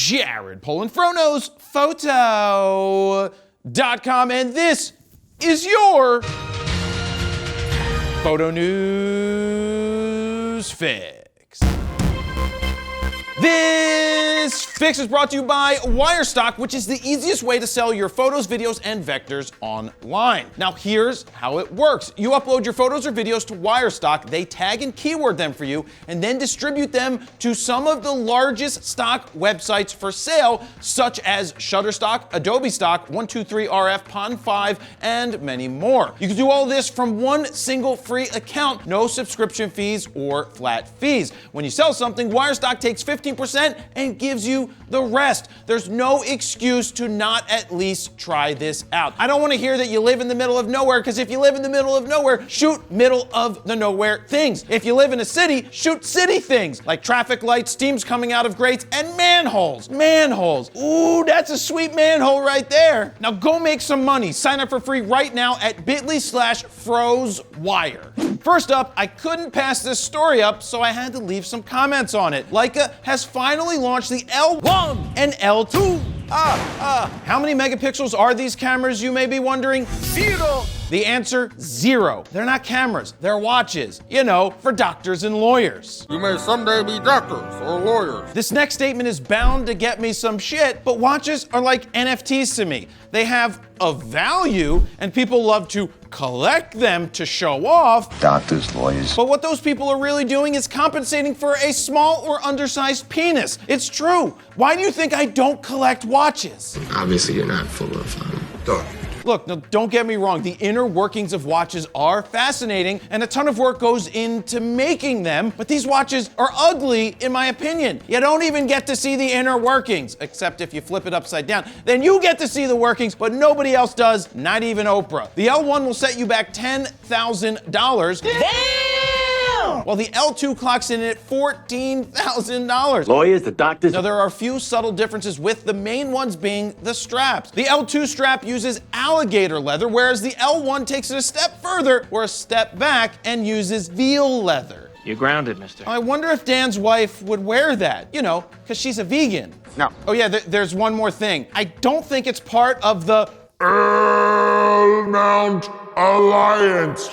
Jared Polinfrono's Photo.com, and this is your Photo News Fix. This fix is brought to you by Wirestock, which is the easiest way to sell your photos, videos, and vectors online. Now, here's how it works. You upload your photos or videos to Wirestock, they tag and keyword them for you, and then distribute them to some of the largest stock websites for sale, such as Shutterstock, Adobe Stock, 123RF, Pond5, and many more. You can do all this from one single free account, no subscription fees or flat fees. When you sell something, Wirestock takes 15% and gives you the rest. There's no excuse to not at least try this out. I don't want to hear that you live in the middle of nowhere, because if you live in the middle of nowhere, shoot middle of the nowhere things. If you live in a city, shoot city things, like traffic lights, steams coming out of grates, and manholes. Manholes. Ooh, that's a sweet manhole right there. Now go make some money. Sign up for free right now at bit.ly/FrozeWire. First up, I couldn't pass this story up, so I had to leave some comments on it. Leica has finally launched the L1 and L2. How many megapixels are these cameras, you may be wondering? 0. The answer, 0. They're not cameras, they're watches. You know, for doctors and lawyers. You may someday be doctors or lawyers. This next statement is bound to get me some shit, but watches are like NFTs to me. They have a value, and people love to collect them to show off. Doctors, lawyers. But what those people are really doing is compensating for a small or undersized penis. It's true. Why do you think I don't collect watches? Obviously, you're not full of Dog. Look, now, don't get me wrong, the inner workings of watches are fascinating, and a ton of work goes into making them, but these watches are ugly, in my opinion. You don't even get to see the inner workings, except if you flip it upside down. Then you get to see the workings, but nobody else does, not even Oprah. The L1 will set you back $10,000. While the L2 clocks in at $14,000. Lawyers, the doctors. Now, there are a few subtle differences, with the main ones being the straps. The L2 strap uses alligator leather, whereas the L1 takes it a step further, or a step back, and uses veal leather. You're grounded, mister. I wonder if Dan's wife would wear that, you know, because she's a vegan. No. Oh yeah, there's one more thing. I don't think it's part of the Mount Alliance.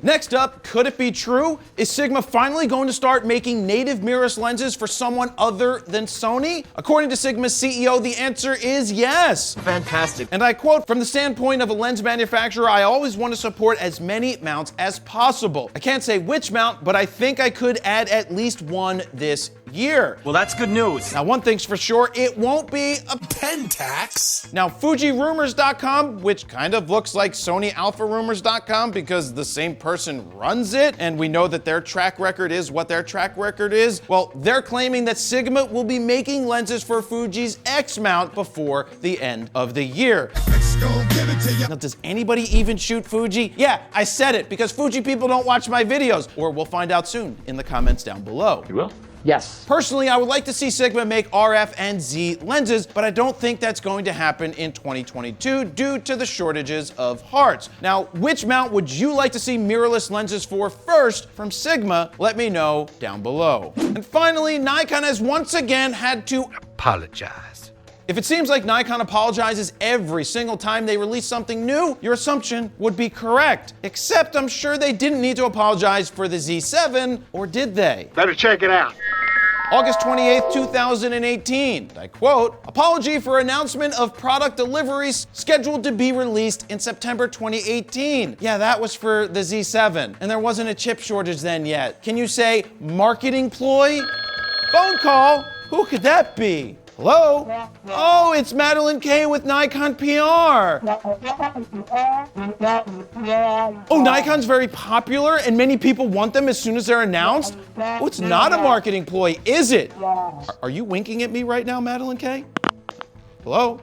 Next up, could it be true? Is Sigma finally going to start making native mirrorless lenses for someone other than Sony? According to Sigma's CEO, the answer is yes. Fantastic. And I quote, "From the standpoint of a lens manufacturer, I always want to support as many mounts as possible. I can't say which mount, but I think I could add at least one this year." Well, that's good news. Now, one thing's for sure, it won't be a Pentax. Now, FujiRumors.com, which kind of looks like SonyAlphaRumors.com because the same person runs it, and we know that their track record is what their track record is, well, they're claiming that Sigma will be making lenses for Fuji's X mount before the end of the year. Now, does anybody even shoot Fuji? Yeah, I said it, because Fuji people don't watch my videos, or we'll find out soon in the comments down below. You will? Yes. Personally, I would like to see Sigma make RF and Z lenses, but I don't think that's going to happen in 2022 due to the shortages of parts. Now, which mount would you like to see mirrorless lenses for first from Sigma? Let me know down below. And finally, Nikon has once again had to Apologize. If it seems like Nikon apologizes every single time they release something new, your assumption would be correct. Except I'm sure they didn't need to apologize for the Z7, or did they? Better check it out. August 28th, 2018. I quote, "Apology for announcement of product deliveries scheduled to be released in September 2018. Yeah, that was for the Z7. And there wasn't a chip shortage then yet. Can you say marketing ploy? Phone call? Who could that be? Hello? Oh, it's Madeline Kay with Nikon PR. Oh, Nikon's very popular and many people want them as soon as they're announced? Oh, it's not a marketing ploy, is it? Are you winking at me right now, Madeline Kay? Hello?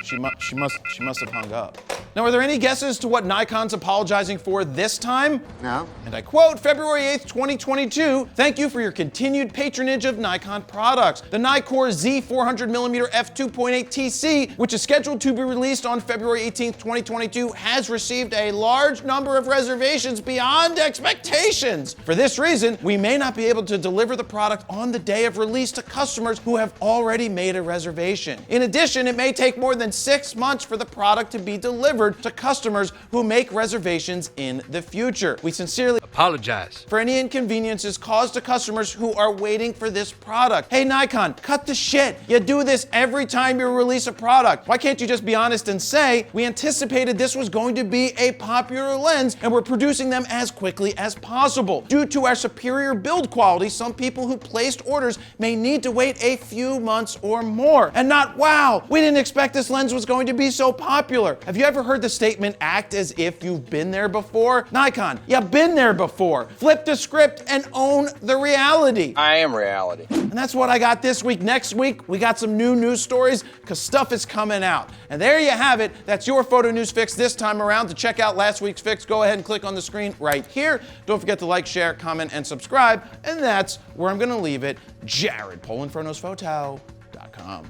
She must have hung up. Now, are there any guesses to what Nikon's apologizing for this time? No. And I quote, February 8th, 2022, thank you for your continued patronage of Nikon products. The Nikkor Z400mm f2.8 TC, which is scheduled to be released on February 18th, 2022, has received a large number of reservations beyond expectations. For this reason, we may not be able to deliver the product on the day of release to customers who have already made a reservation. In addition, it may take more than 6 months for the product to be delivered to customers who make reservations in the future. We sincerely Apologize. for any inconveniences caused to customers who are waiting for this product. Hey Nikon, cut the shit. You do this every time you release a product. Why can't you just be honest and say, we anticipated this was going to be a popular lens and we're producing them as quickly as possible. Due to our superior build quality, some people who placed orders may need to wait a few months or more. And not, wow, we didn't expect this lens was going to be so popular. Have you ever heard the statement, act as if you've been there before? Nikon, you've been there before. Flip the script and own the reality. I am reality. And that's what I got this week. Next week, we got some new news stories because stuff is coming out. And there you have it. That's your photo news fix this time around. To check out last week's fix, go ahead and click on the screen right here. Don't forget to like, share, comment, and subscribe. And that's where I'm going to leave it. Jared, PolandPhotoNewsPhoto.com.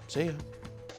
See ya.